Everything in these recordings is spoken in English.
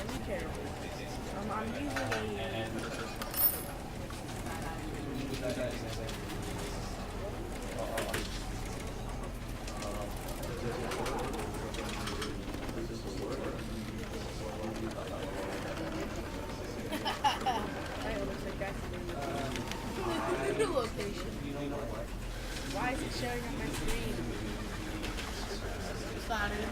Stanley Parable. I'm using a... Location. Why is it showing on my screen? Excited.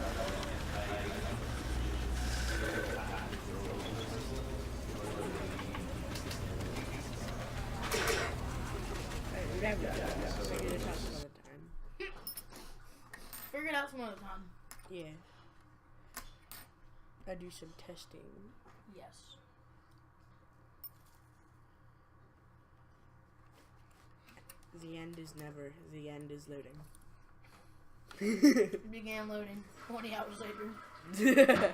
Figure it out some other time. Yeah. I do some testing. Yes. The end is never. The end is loading. It began loading 20 hours later.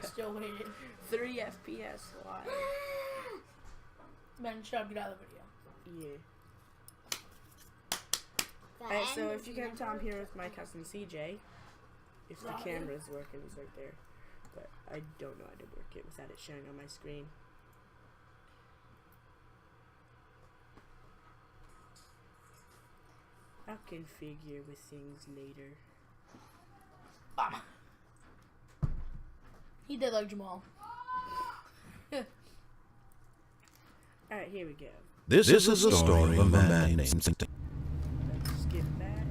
Still waiting. 3 FPS live. Man, shut up, get out of the video. Yeah. Alright, so if you can tell, I'm here with my cousin CJ. If the camera's working, he's right there. But I don't know how to work it without it showing on my screen. I'll configure with things later. Ah. He did like Jamal. Alright, here we go. This is the story of a man named... Let's skip that.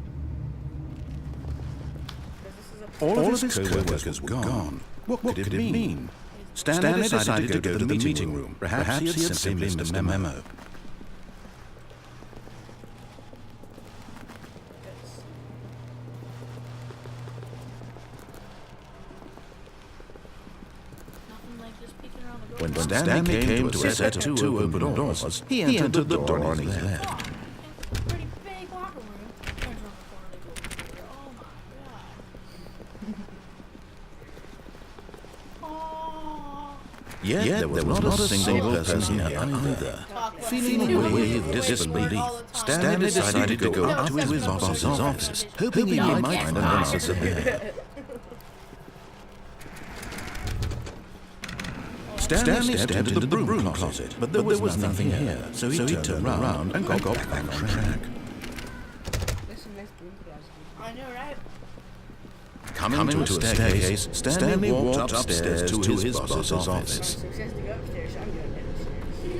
All of his co-workers were gone. What could it mean? Stanley decided to go to the meeting room. Perhaps he had simply missed a memo. When Stanley came to a set of 2 open doors, he entered the door on his left. Pretty big locker room. Turns around the corner, they go over here. Oh my god. Oh. Yet there was not a single person here either. Feeling a wave of disbelief, Stanley decided to go up to his boss's office, hoping he might find an answer there. Stanley stepped into the broom closet, but there was nothing here, so he turned around and got back on track. I know, right? Coming to a staircase, Stanley walked upstairs to his boss's office. So it says to go upstairs, I'm going downstairs.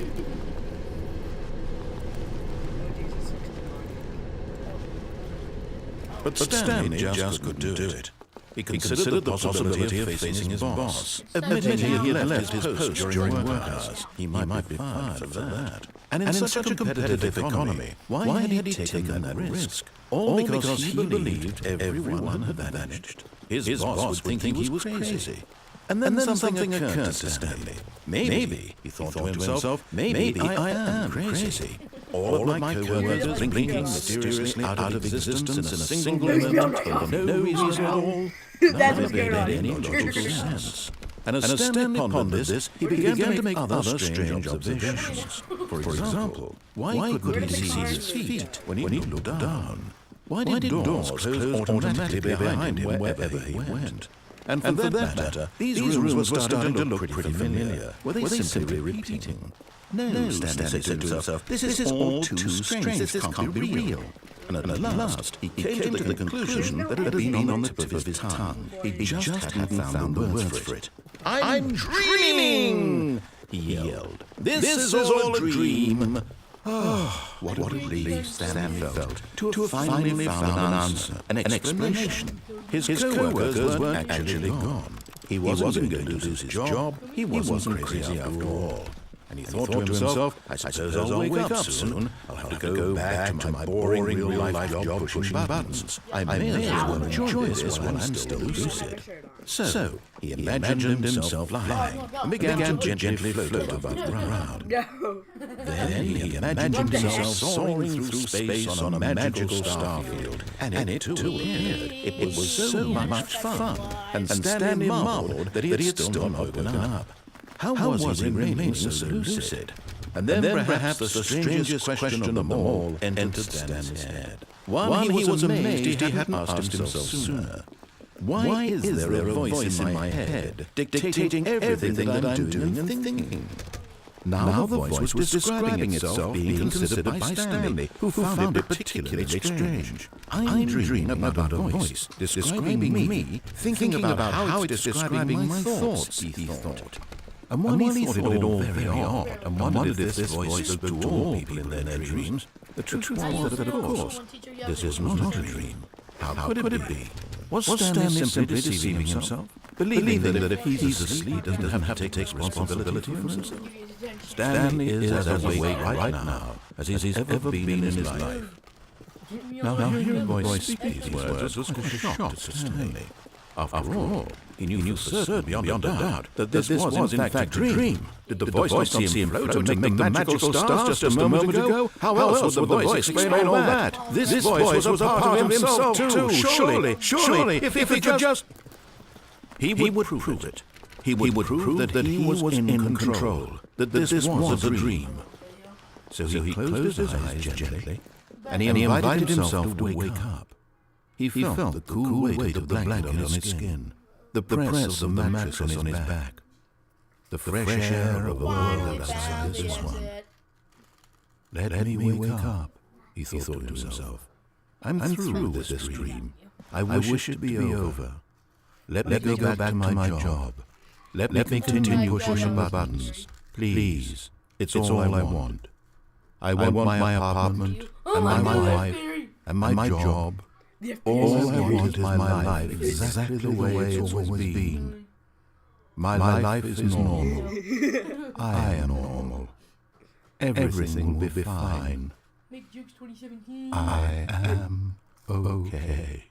But Stanley just couldn't do it. He considered the possibility of facing his boss, admitting he had left his post during work hours. He might be fired for that. And in such a competitive economy, why had he taken that risk? All because he believed everyone had vanished. His boss would think he was crazy. And then something occurred to Stanley. Maybe, he thought to himself, maybe I am crazy. All of my co-workers blinking mysteriously out of existence in a single moment for no reason at all. None of it made any logical sense. And as Stanley pondered this, he began to make other strange observations. For example, why couldn't he see his feet when he looked down? Why did doors close automatically behind him wherever he went? And for that matter, these rooms were starting to look pretty familiar. Were they simply repeating? No, Stanley said to himself, this is all too strange, this can't be real. And at last, he came to the conclusion that it had been on the tip of his tongue. He just hadn't found the words for it. I'm dreaming! He yelled. This is all a dream! Oh, what a relief Stanley felt to have finally found an answer, an explanation. His co-workers weren't actually gone. He wasn't going to lose his job. He wasn't crazy after all. And he thought to himself, I suppose I'll wake up soon. I'll have to go back to my boring real-life job pushing buttons. I may as well enjoy this while I'm still lucid. So, he imagined himself flying and began to gently float above ground. Then he imagined himself soaring through space on a magical starfield, and it too appeared. It was so much fun, and Stanley marveled that he had still not woken up. How was he remaining so lucid? And then perhaps the strangest question of them all entered Stanley's head. One he was amazed he hadn't asked himself sooner. Why is there a voice in my head dictating everything that I'm doing and thinking? Now the voice was describing itself being considered by Stanley, who found it particularly strange. I'm dreaming about a voice describing me, thinking about how it's describing my thoughts, he thought. And while he thought it all very odd, and wondered if this voice spoke to all people in their dreams, the truth was that, of course, this is not a dream. How could it be? Was Stanley simply deceiving himself? Believing that if he's asleep, he doesn't have to take responsibility for himself? Stanley is as awake right now as he's ever been in his life. Now hearing a voice speak these words was quite a shock to Stanley. After all, he knew for certain, beyond a doubt, that this was in fact a dream. Did the voice not see him float and make the magical stars just a moment ago? How else would the voice explain all that? This voice was a part of himself too. Surely, if he could just... He would prove it. He would prove that he was in control, that this was a dream. So he closed his eyes gently, and he invited himself to wake up. He felt the cool weight of the blanket on his skin, the press of the mattress on his back, the fresh air of a world outside this one. Let me wake up, he thought to himself. I'm through with this dream. I wish it to be over. Let me go back to my job. Let me continue pushing buttons. Please, it's all I want. I want my apartment, and my wife, and my job. All I want is my life exactly the way it's always been. My life is normal. I am normal. Everything will be fine. I am okay.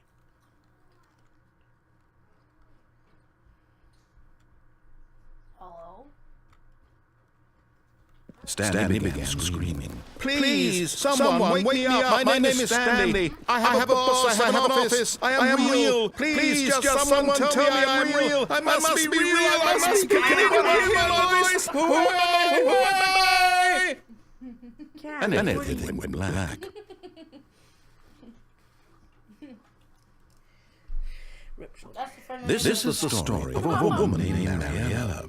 Stanley began screaming. Please, someone wake me up. My name is Stanley. I have a boss. I have an office. I am real. Please, just someone tell me I'm real. I must be real. I must be. Can anyone hear my voice? Who am I? And everything went black. This is the story of a woman named Mariella.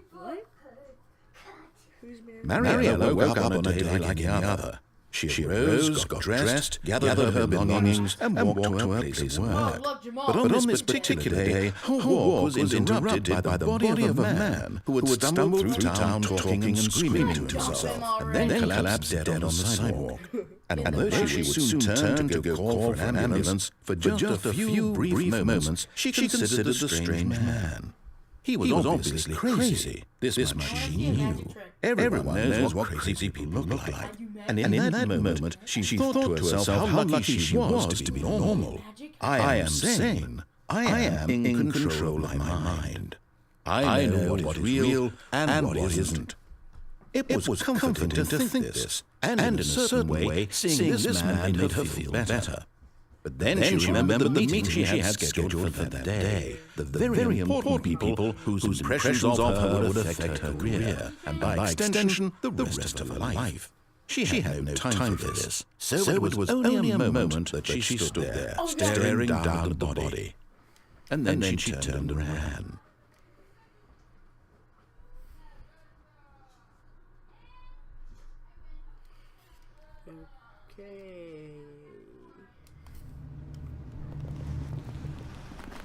Mariella woke up on a day like any other. She rose, got dressed, gathered her belongings, and walked to her place of work. But on this particular day, her walk was interrupted by the body of a man who had stumbled through town talking and screaming to himself, and then collapsed dead on the sidewalk. And although she would soon turn to go call for an ambulance, for just a few brief moments, she considered the strange man. He was obviously crazy. This much she knew. Everyone knows what crazy people look like. And in that moment, she thought to herself how lucky she was to be normal. I am sane. I am in control of my mind. I know what is real and what isn't. It was comforting to think this, and in a certain way, seeing this man made her feel better. But then she remembered the meeting she had scheduled for that day. The very important people whose impressions of her would affect her career, and by extension, the rest of her life. She had no time for this, so it was only a moment that she stood there, staring down at the body. And then she turned and ran.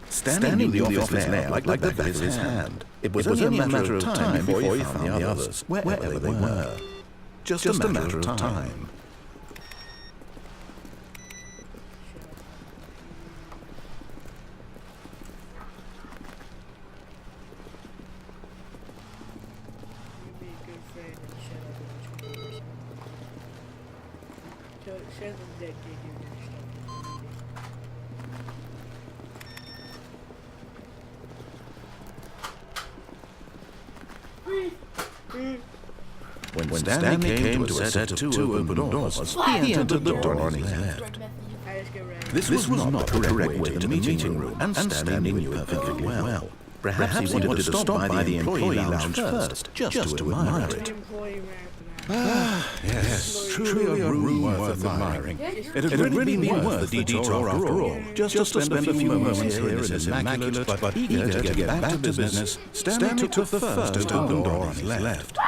Stanley knew the office layout like the back of his hand. It was only a matter of time before he found the others, wherever they were. Just a matter of time. When Stanley came to a set of two open doors, he entered the door on his left. This was not the correct way to the meeting room, and Stanley knew it perfectly well. Perhaps he wanted to stop by the employee lounge first, just to admire it. Yes, truly a room worth admiring. It had really been worth the detour after all, just to spend a few moments here in this immaculate but eager to get back to business. Stanley took the first open door on his left.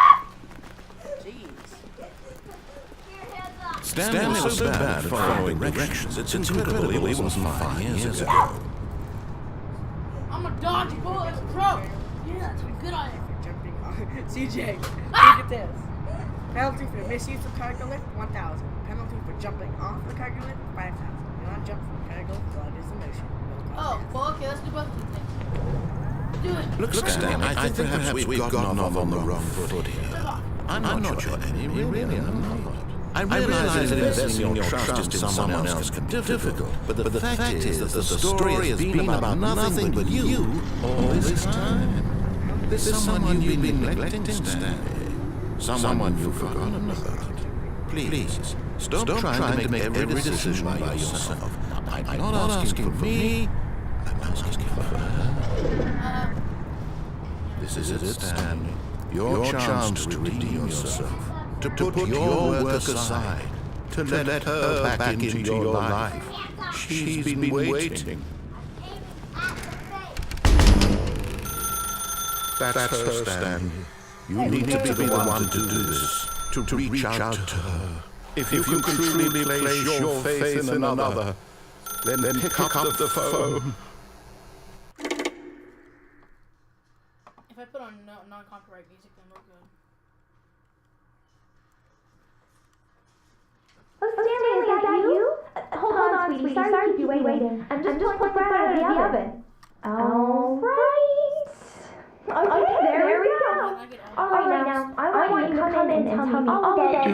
Stanley was so bad at following directions, it's incredible he wasn't 5 years ago. I'm a dodgy bullets pro. Yeah, that's a good idea. Jumping on CJ, look at this. Penalty for misuse of cargo lift, 1,000. Penalty for jumping off the cargo lift, 5,000. Do not jump from cargo lift while it is in motion. Oh, well, okay, let's do both of these things. Do it. Look, Stanley, I think perhaps we've gotten off on the wrong foot here. I'm not sure, Eddie, really, I'm not. I realize that investing your trust in someone else can be difficult, but the fact is that the story has been about nothing but you all this time. There's someone you've been neglecting, Stanley. Someone you've forgotten about. Please, stop trying to make every decision by yourself. I'm not asking for me, I'm asking for her. This is it, Stanley. Your chance to redeem yourself. To put your work aside, to let her back into your life. She's been waiting. That's her, Stanley. You need to be the one to do this, to reach out to her. If you can truly place your faith in another, then pick up the phone. If I put on non-copyright music, then we're good. Oh, Stanley, is that you? Hold on, sweetie. Sorry to keep you waiting. I'm just pulling bread out of the oven. All right. Okay, there we go. All right, now, I want you to come in and tell me all that.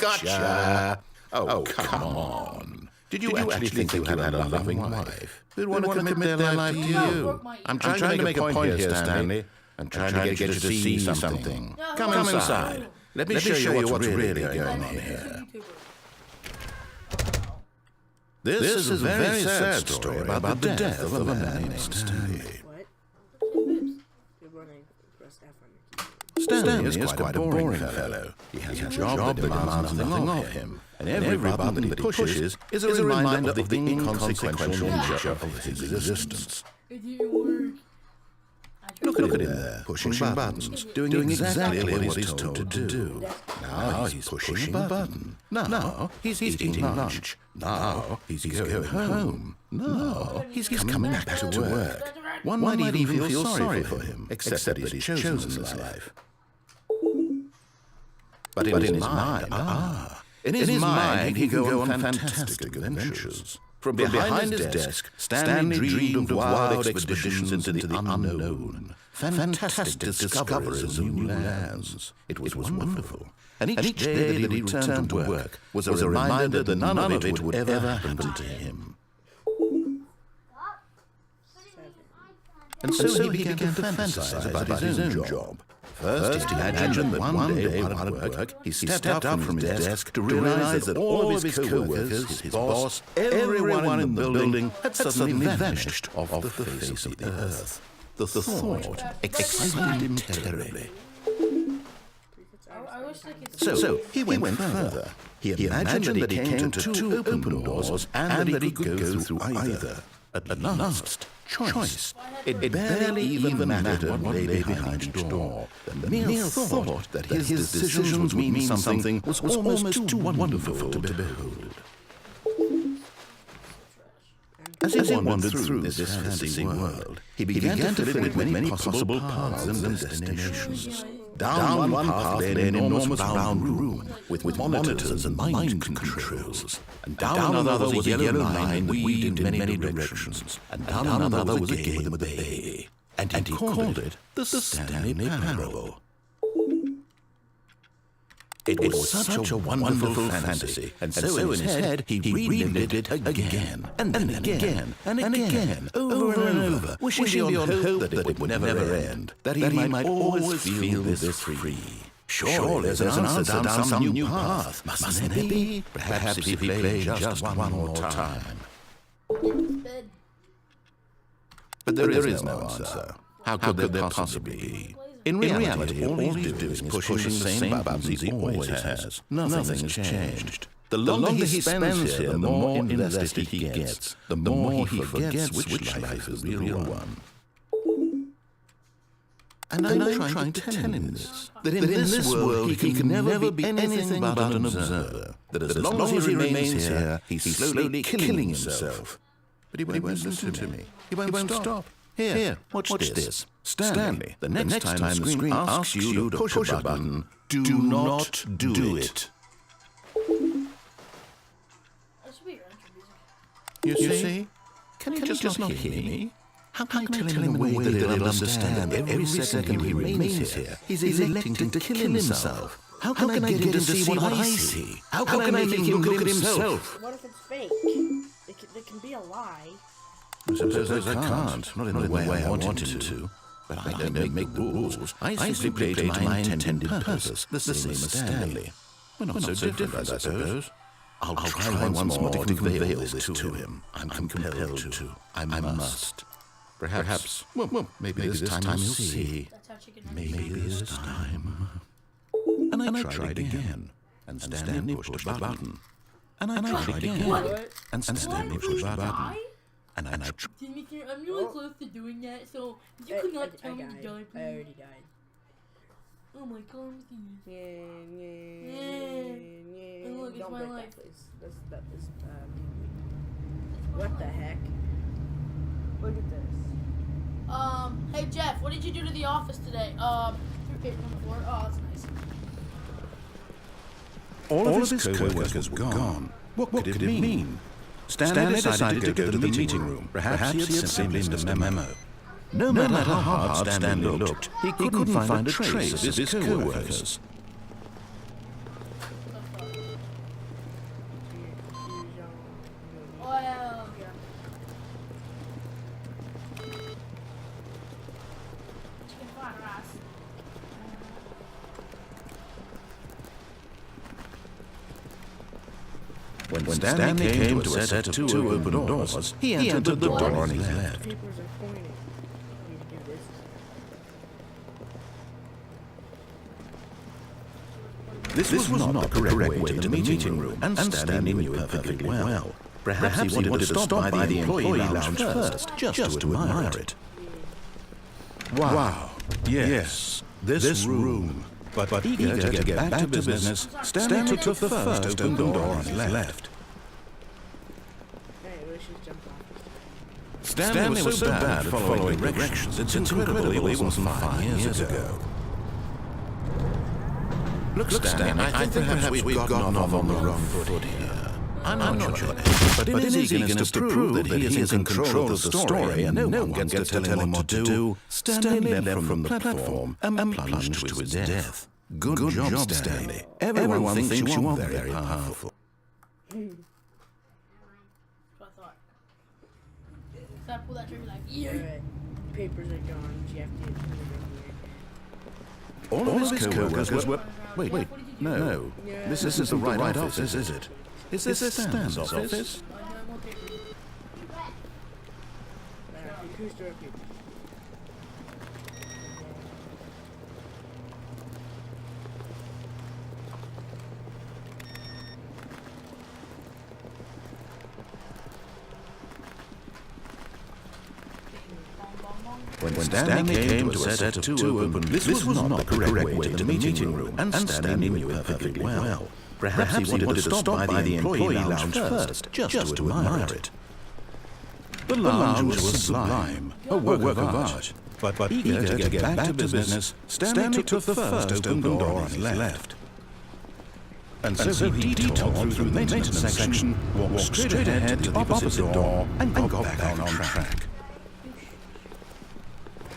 Gotcha. Oh, come on. Did you actually think you had a loving wife who'd want to commit their life to you? I'm trying to make a point here, Stanley. I'm trying to get you to see something. Come inside. Let me show you what's really going on here. This is a very sad story about the death of a man named Stanley. Stanley is quite a boring fellow. He has a job that demands nothing of him, and every button that he pushes is a reminder of the inconsequential nature of his existence. It didn't work. Look at him there, pushing buttons, doing exactly what he's told to do. Now he's pushing a button. Now he's eating lunch. Now he's going home. Now he's coming back to work. One might even feel sorry for him, except that he's chosen this life. But in his mind, he can go on fantastic adventures. From behind his desk, Stanley dreamed of wild expeditions into the unknown, fantastic discoveries of new lands. It was wonderful. And each day that he returned to work was a reminder that none of it would ever happen to him. And so he began to fantasize about his own job. First, he imagined that one day while at work, he stepped up from his desk to realize that all of his co-workers, his boss, everyone in the building had suddenly vanished off the face of the earth. The thought excited him terribly. So he went further. He imagined that he came to two open doors and that he could go through either. At last, choice. It barely even mattered what lay behind each door. The mere thought that his decisions would mean something was almost too wonderful to behold. As he wandered through this fantasy world, he began to fill it with many possible paths and destinations. Down one path lay an enormous round room with monitors and mind controls. And down another was a yellow line that weaved in many directions. And down another was a game with a bay. And he called it the Stanley Parable. It was such a wonderful fantasy, and so in his head he relived it again, and then again, and again, over and over, wishing beyond hope that it would never end, that he might always feel this free. Surely there's an answer down some new path, mustn't there be? Perhaps if he played just one more time. But there is no answer. How could there possibly be? In reality, all he's doing is pushing the same buttons he always has. Nothing has changed. The longer he spends here, the more invested he gets. The more he forgets which life is the real one. And I'm trying to tell him this, that in this world he can never be anything but an observer, that as long as he remains here, he's slowly killing himself. But he won't listen to me. He won't stop. Here, watch this. Stanley, the next time the screen asks you to push a button, do not do it. That should be your intro music. You see? Can he just not hear me? How can I tell him in a way that he'll understand that every second he remains here, he's electing to kill himself? How can I get him to see what I see? How can I make him look at himself? What if it's fake? It can be a lie. I suppose I can't, not in the way I want him to. But I don't make the rules. I simply play to my intended purpose, the same as Stanley. We're not so different, I suppose. I'll try once more to convey this to him. I'm compelled to. I must. Perhaps, well, maybe this time he'll see. That's how chicken Maybe this time. And I tried again. And Stanley pushed a button. And I tried again. What? And Stanley pushed a button. And I tried. Timmy, I'm really close to doing that, so you could not tell me to die, I please. already died. Oh my god, Yeah. And look, it's Don't my break life. that, please. That is, what the heck? Look at this. Hey Jeff, what did you do to the office today? Paper on the floor. Oh, that's nice. All of his co-workers were gone. What could it mean? Stanley decided to go to the meeting room. Perhaps he had simply missed a memo. No matter how hard Stanley looked, he couldn't find a trace of his co-workers. Well, yeah. Chicken fried rice. When Stanley came to a set of two open doors, he entered the door on his left. Papers are pointing. I need to do this. This was not the correct way to the meeting room, and Stanley knew it perfectly well. Perhaps he wanted to stop by the employee lounge first, just to admire it. Wow, yes, this room. But eager to get back to business, Stanley took the first open door on his left. Hey, we should jump off. Stanley was so bad at following directions, it's incredible he wasn't 5 years ago. Look, Stanley, I think perhaps we've gotten off on the wrong foot here. I'm not sure, but in his eagerness to prove that he is in control of the story and no one gets to tell him what to do, Stanley leapt from the platform and plunged to his death. Good job, Stanley. Everyone thinks you are very powerful. That's what I thought. So I pull that trigger like, yeah. Alright, papers are gone. Jeff did put it in here. All of his co-workers were... Wait, no. Yeah. This isn't the right office, is it? Is this Stan's office? Who's doing papers? When Stanley came to a set of two open... This was not the correct way to the meeting room, and Stanley knew it perfectly well. Perhaps he wanted to stop by the employee lounge first, just to admire it. The lounge was sublime, a work of art. But eager to get back to business, Stanley took the first open door on his left. And so he detoured through the maintenance section, walked straight ahead to the opposite door, and got back on track.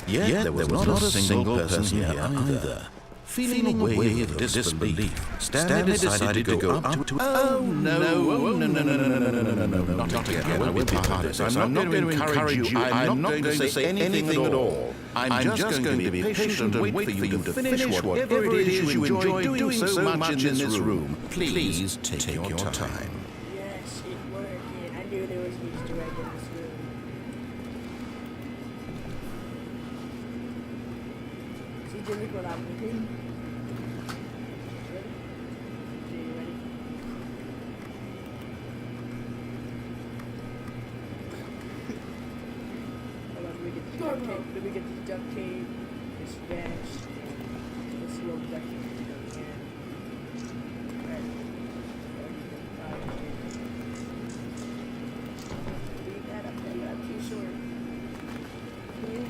Yet there was not a single person here either. Feeling a wave of disbelief, Stanley decided to go up to... Oh, no, not again. I won't be part of this. I'm not going to encourage you. I'm not going to say anything at all. I'm just going to be patient and wait for you to finish whatever it is you enjoy doing so much in this room. Please take your time. Yes, it worked. I knew there was Easter egg in this room. CJ, look what I'm doing. Ready? CJ, you ready? Hold on, let me get the duct tape. Let me get the duct tape. This vest. Let's see what duct tape is doing here. Alright. Leave that up there. I'm too short. Okay.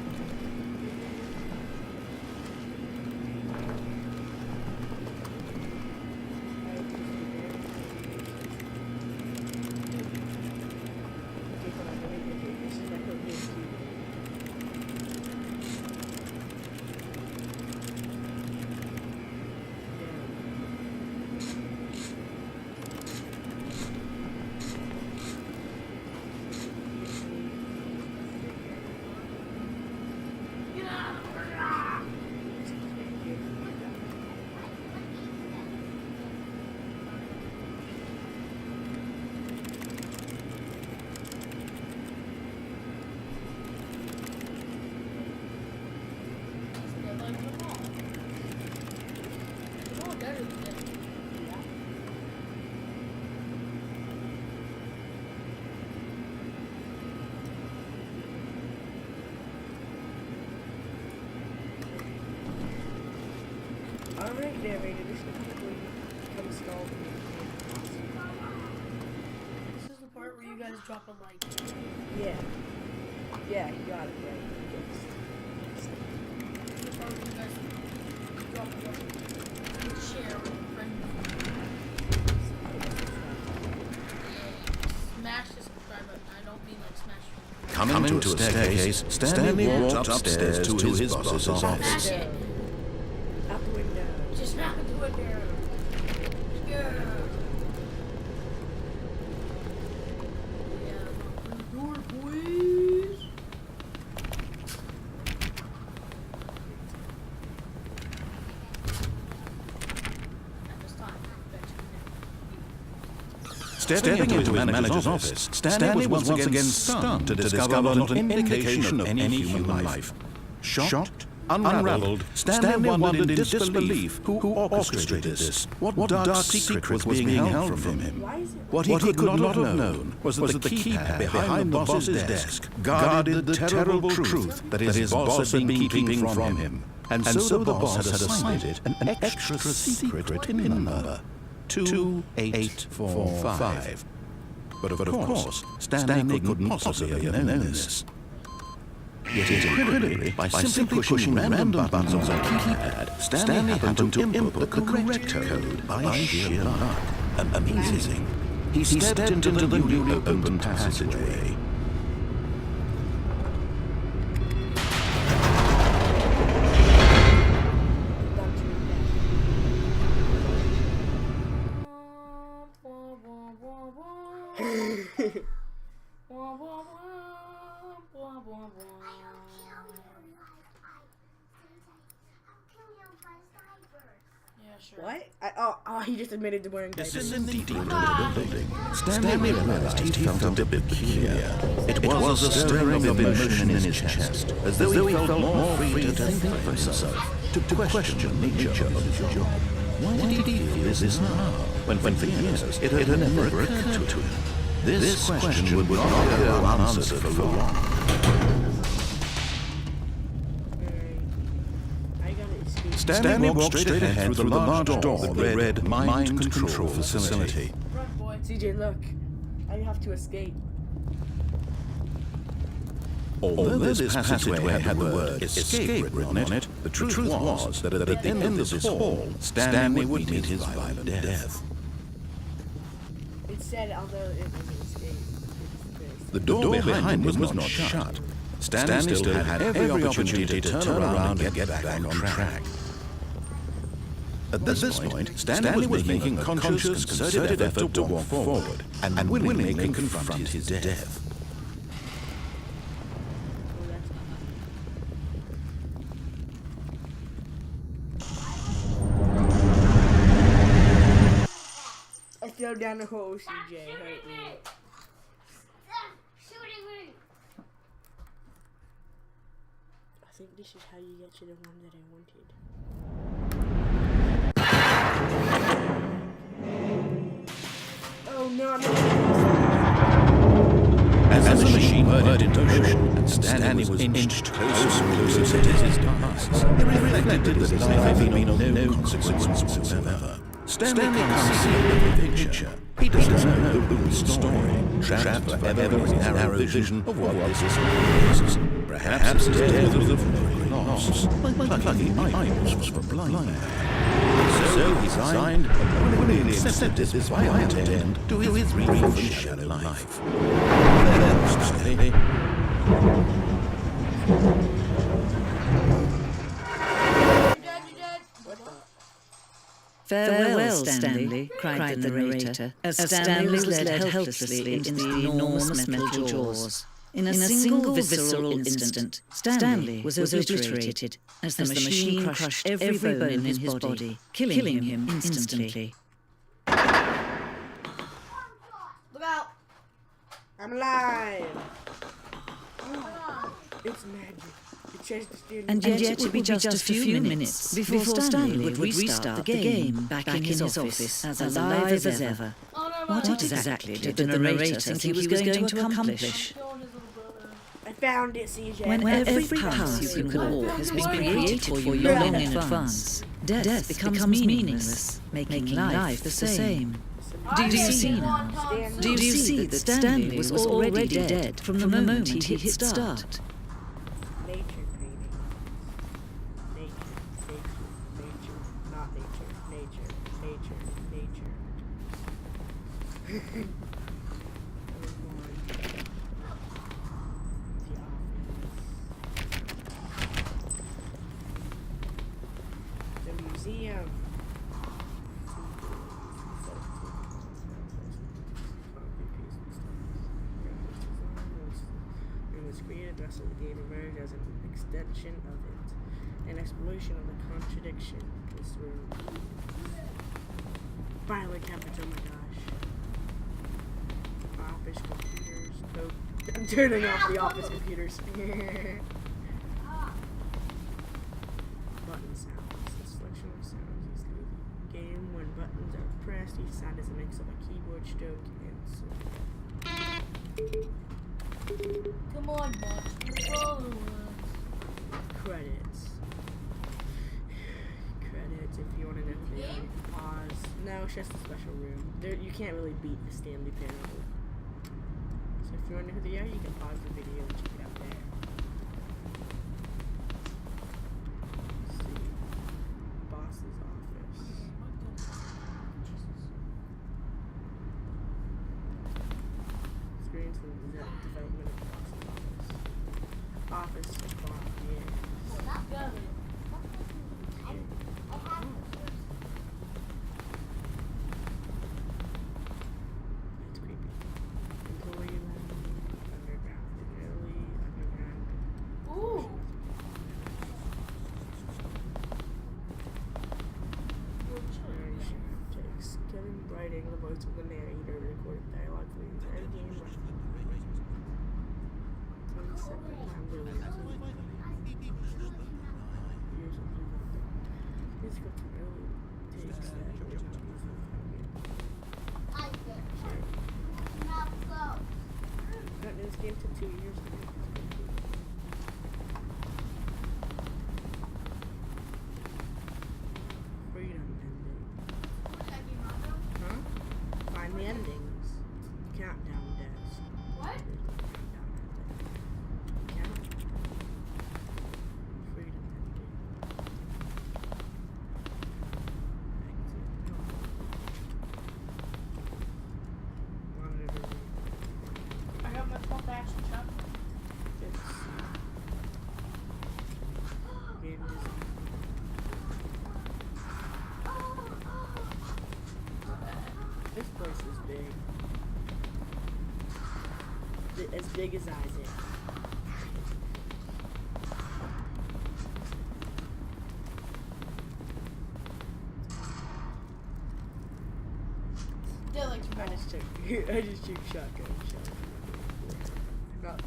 Alright, narrator, this is quickly become installed in the game. This is the part where you guys drop a like. Yeah. Yeah, you got it right. Yes. This is the part where you guys drop a like. And share with your friends. Smash the subscribe button. I don't mean like smash. Coming to a staircase, Stanley walked upstairs to his boss's office. Smash it. Out the window. Just smash the window. Yeah. Yeah, door, boys. At this time, Stepping into his manager's office, Stanley was once again stunned to discover not an indication of any human life. Shocked, unraveled, Stanley wondered in disbelief who orchestrated this. What dark secret was being held from him? Why is it? What he could not have known was that the keypad behind the boss's desk guarded the terrible truth that his boss had been keeping from him. And so the boss had assigned it an extra secret PIN number. 2845. But of course, Stanley couldn't possibly have known this. Yet incredibly, by simply pushing random buttons on the keypad, Stanley happened to input the correct code by sheer luck. Amazing. He stepped into the newly opened passageway. yeah, sure. What? He just admitted to wearing diapers. Deep into the building, Stanley realized he felt a bit peculiar. It was a stirring of emotion in his chest, as though he felt more free to think for himself, to question the nature of his job. Why did he feel this now, when for years it had never occurred to him? This question would not go unanswered for long. Stanley walked straight ahead through the large door that read Mind Control Facility. Run, boy. CJ, look. I have to escape. Although this passageway had the word escape written on it, the truth was that at the end of this hall, Stanley would meet his violent death. It said, although it was escape. The door behind him was not shut. Stanley still had every opportunity to turn around and get back on track. At this point, Stanley was making a conscious, concerted effort to walk forward and willingly confront his death. I fell down the hole, CJ. Hurt me. Shooting me! think this is how you get to the one that I wanted. Oh no, I'm As the machine whirred into motion, and Stanley was inched closer and closer to his tasks, he reflected that his life had been of no consequence whatsoever. Stanley can't see every picture. He doesn't know the whole story, trapped forever in his narrow vision of what this is. Perhaps his death was a very loss, like plucking eyeballs from a blind man. So he signed and willingly accepted this violent end to his brief and shallow life. Farewell, Stanley, cried the narrator, as Stanley was led helplessly into the enormous metal jaws. In a single visceral instant, Stanley was obliterated as the machine crushed every bone in his body, killing him instantly. Look out! I'm alive! It's magic. And yet it would be just a few minutes before Stanley would restart the game back in his office, as alive as ever. What exactly did the narrator think he was going to accomplish? I found it, CJ. When every path you can walk has been created for you long in advance, death becomes meaningless, making life the same. Do you see now? Do you see that Stanley was already dead from the moment he hit start? Nature creating. Nature, not nature. Nature. The museum. Created rest of the game emerged as an extension of it, an exploration of the contradiction. This room finally happened. Oh my gosh! Office computers. Nope. I'm turning off the office computers. Button sounds. A selection of sounds is the game when buttons are pressed. Each sound is a mix of a keyboard stroke and solo. Come on, boss. Credits. Credits, if you want to know who they are, you can pause. No, it's just a special room. You can't really beat the Stanley Parable. So if you want to know who they are, you can pause the video and check it out there. Let's see. Boss's office. Experience from the development of the boss's office. Office supply, yeah. That's creepy. Employee lounge, underground, early, underground. Ooh! Takes Kevin Brighting, the voice of the narrator, recorded dialogue for the entire game. 22nd time release. Years of development. This script really takes that original piece of this game took 2 years to make. Freedom ending. Huh? Find the endings. Countdown desk. What? Count. Freedom ending. Exit. Monitor. I got my pump action shot. Game design. This place is big. As big as Isaac. They're like I just took shotgun shots. Not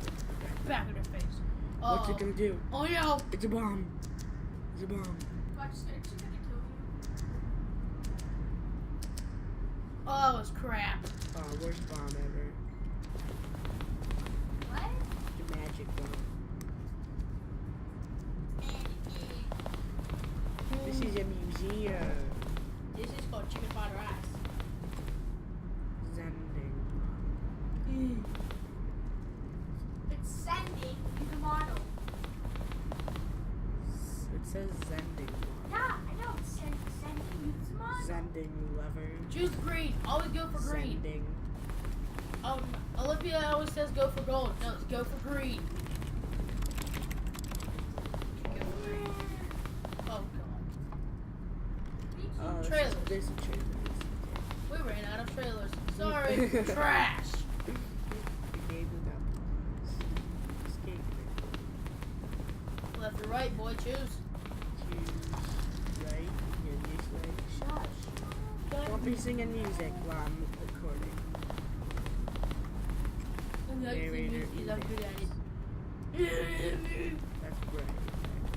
back in her face. What's it gonna do? Oh no! It's a bomb. It's a bomb. Watch this, it's gonna kill you. Oh, it's crap. Oh, worst bomb ever. What? The magic bomb. This is a museum. This is called chicken fried rice. Zending. It's sending the model. It says Zending. Yeah, I know. It's sending you the model. Zending lever. Choose green. Always go for green. Zending. Olivia always says go for gold. No, it's go for green. Go for green. Oh god. Trailers. There's some trailers. We ran out of trailers. Sorry. Trash. The game without escape. Left or right, boy. Choose. Choose right. Yeah, this way. Shush. Don't be singing music while I'm recording. Narrator He's not good at it. That's right.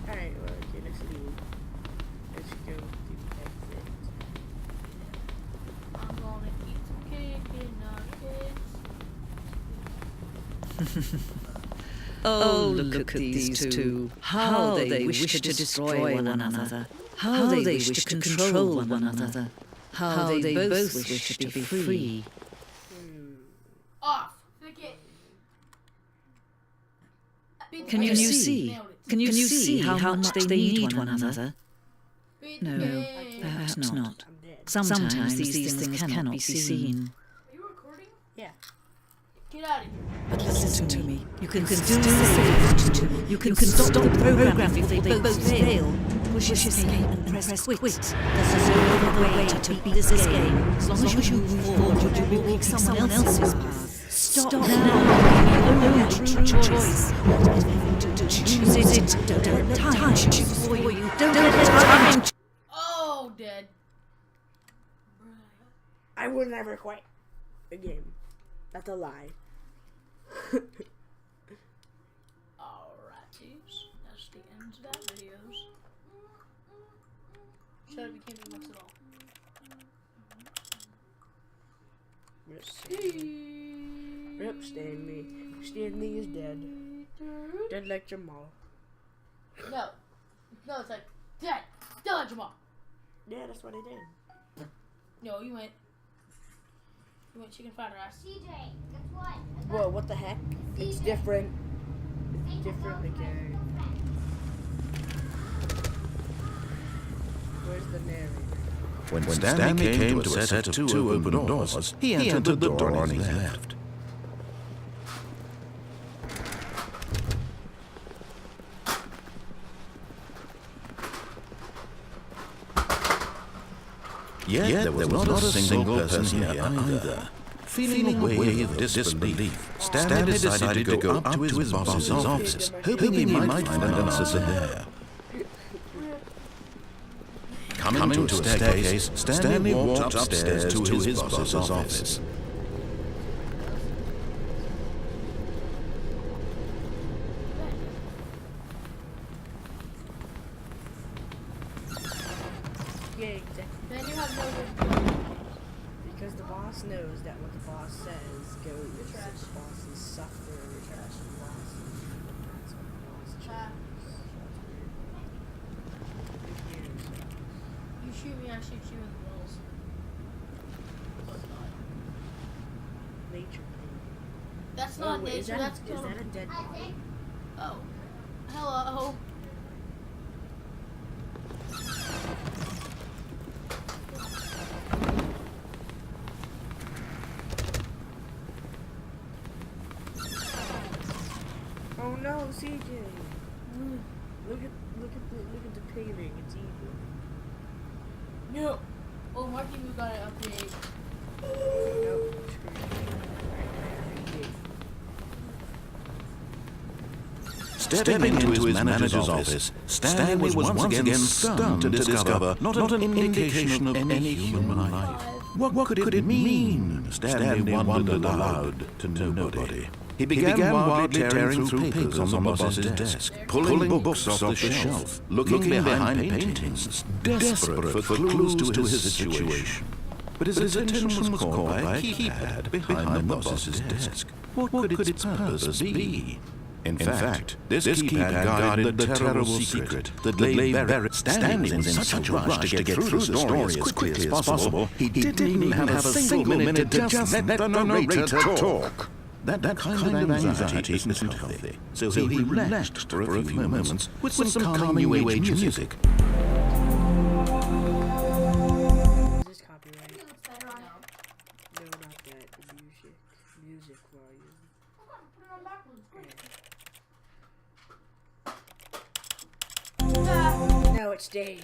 Alright, well, okay, let's leave. Let's go to exit. I'm gonna eat some chicken nuggets. Oh, look at these two. How they wish to destroy one another. How they wish to control one another. How they both wish to be free. Off. Thicket. Can you see? Nailed it. Can you see how much they need one another? Beat No, the game. perhaps not. I'm dead. Sometimes these things cannot be seen. Are you recording? Yeah. Get out of here. But listen to me. You can still save. You can stop the program before they both fail. Push escape and press quit. There's no other way to beat this game. As long as you move forward, you will pick someone else's path. Stop now. Your own true choice. Choose it. Don't let time choose for you. Don't let time. Oh, dead. I would never quit a game. That's a lie. Alrighties. That's the end of that videos. Shut up, you can't be much at all. Rip Stanley. Stanley is dead. Dead like Jamal. No. No, it's like, dead. Still like Jamal. Yeah, that's what I did. No, you went chicken fried rice. CJ, guess what? Whoa, what the heck? It's different. It's different again. Where's the narrator? When Stanley came to a set of two open doors, he entered the door on his left. Yet there was not a single person here either. Feeling a wave of disbelief, Stanley decided to go up to his boss's office, hoping he might find an answer there. Coming to a staircase, Stanley walked upstairs to his boss's office. Yeah, exactly. Then you have no good. Because the boss knows that what the boss says goes. The bosses suffer. That's what the boss You shoot me, I shoot you in the balls. nature. That's Oh, not wait, nature, that's is that a dead body? Oh. Hello. Oh no, CJ. Look at the painting. It's evil. No. Oh, Marky, we got an update. Nope. Stepping into his manager's office, Stanley was once again stunned to discover not an indication of any human life. What could it mean? Stanley wondered aloud to nobody. He began wildly tearing through papers on the boss's desk, pulling books off the shelf, looking behind paintings, desperate for clues to his situation. But his attention was caught by a keypad behind the boss's desk. What could its purpose be? In fact, this keypad guarded the terrible secret that lay buried. Stanley was in such a rush to get through the story as quickly as possible, he didn't even have a single minute to just let the narrator talk. That kind of anxiety isn't healthy, so he relaxed for a few moments with some calming new age music. Is this copyright? No, not that. Music volume. No, it stays.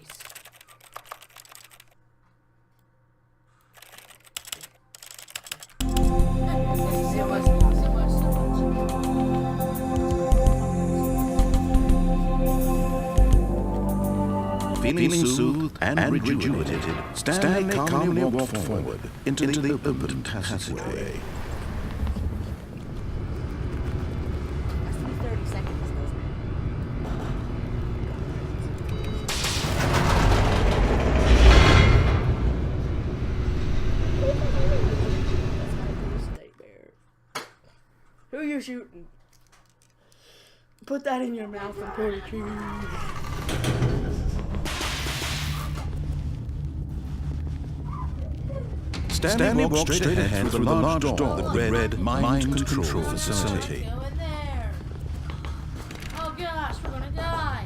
Feeling soothed and rejuvenated, Stanley calmly walked forward into the open passageway. Has to be 30 seconds, doesn't it? Who are you shooting? Put that in your mouth and pull the trigger. Stanley walked straight ahead through the large door that read Mind Control Facility. Go in there. Oh gosh, we're gonna die.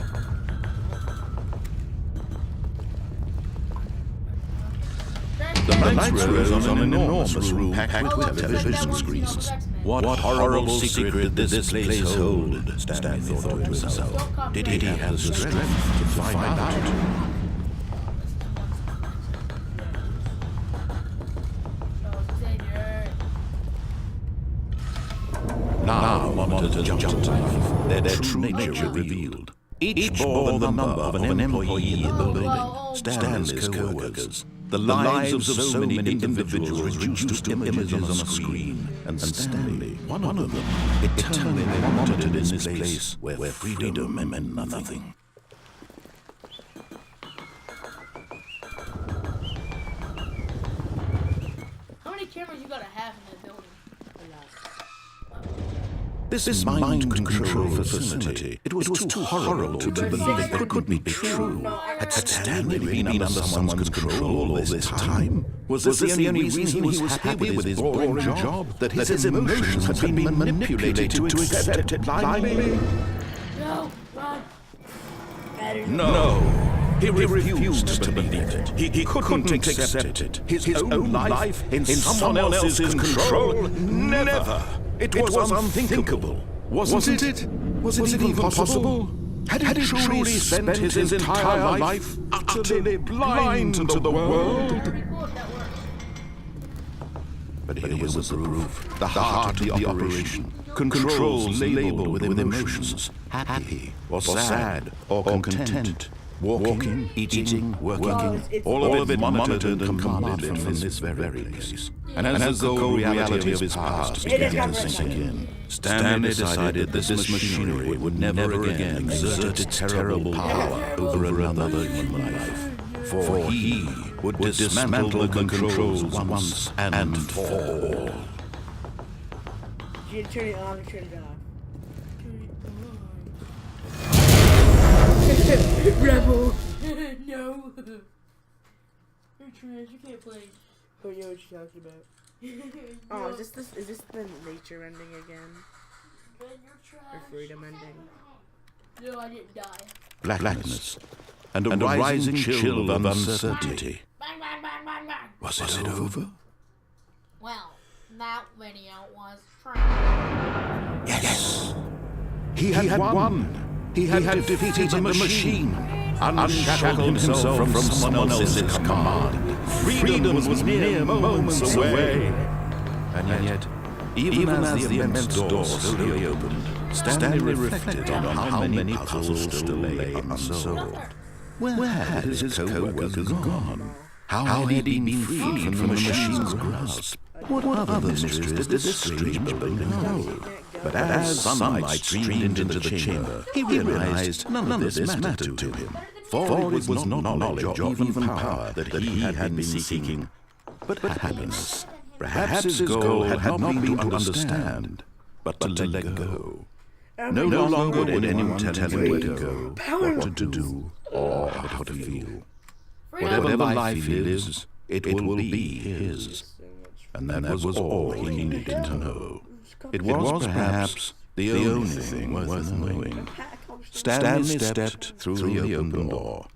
The lights rose on an enormous room packed with television screens. What horrible secret did this place hold? Stanley thought to himself. Did he have the strength to find out? Now monitors jumped to life, their true nature revealed. Each bore the number of an employee in the building, Stanley's co-workers. The lives of so many individuals reduced to images on a screen, and Stanley, one of them, eternally monitored in this place where freedom meant nothing. How many cameras you gotta have in that building? This mind control facility, it was too horrible to believe it could be true. Had Stanley been under someone's control all this time? Was this the only reason he was happy with his boring job? That his emotions had been manipulated to accept it blindly? No, run. No. He refused to believe it. He couldn't accept it. His own life in someone else's control? Never. It was unthinkable. Wasn't it? Was it even possible? Had he truly spent his entire life utterly blind to the world? But here was the proof. The heart of the operation. Controls labeled with emotions. Happy or sad or content. Walking, eating, working, all of it monitored and commanded from this very place. And as the cold reality of his past began to sink in, Stanley decided that this machinery would never again exert its terrible power over another human life. For he would dismantle the controls once and for all. You turn it on and turn it off. Rebel! No! You're trash, you can't play. Who you know what you're talking about? Oh, is this the nature ending again? Ben, you're trash. Or freedom ending? No, I didn't die. Blackness and a rising chill of uncertainty. Bang, bang, bang, bang, bang. Was it over? Well, that video was trash. Yes! He had won! He had defeated the machine, unshackled himself from someone else's command. Freedom was mere moments away. And yet, even as the immense door slowly opened, Stanley reflected on how many puzzles still lay unsolved. Where had his co-workers gone? How had he been freed from the machine's grasp? What other mysteries did this strange building hold? But as sunlight streamed into the chamber, he realized none of this mattered to him. For it was not knowledge or even power that he had been seeking, but happiness. Perhaps his goal had not been to understand, but to let go. No longer would anyone tell him where to go, what to do, or how to feel. Whatever life he lives, it will be his. And that was all he needed to know. It was perhaps the only thing worth knowing. Stanley stepped through the open door.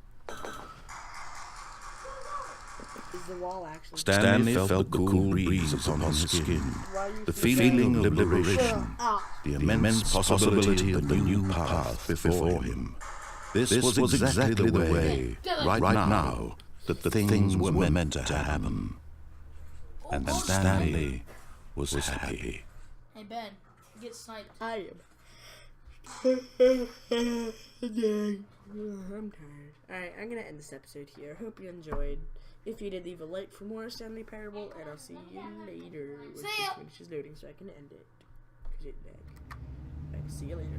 Stanley felt the cool breeze upon his skin, the feeling of liberation, the immense possibility of the new path before him. This was exactly the way, right now, that the things were meant to happen. And Stanley was happy. Hey Ben, get sniped. I am. I'm tired. Alright, I'm gonna end this episode here. Hope you enjoyed. If you did, leave a like for more Stanley Parable, and I'll see you later. See ya! Just loading so I can end it. 'Cause it lagged. Alright, see you later.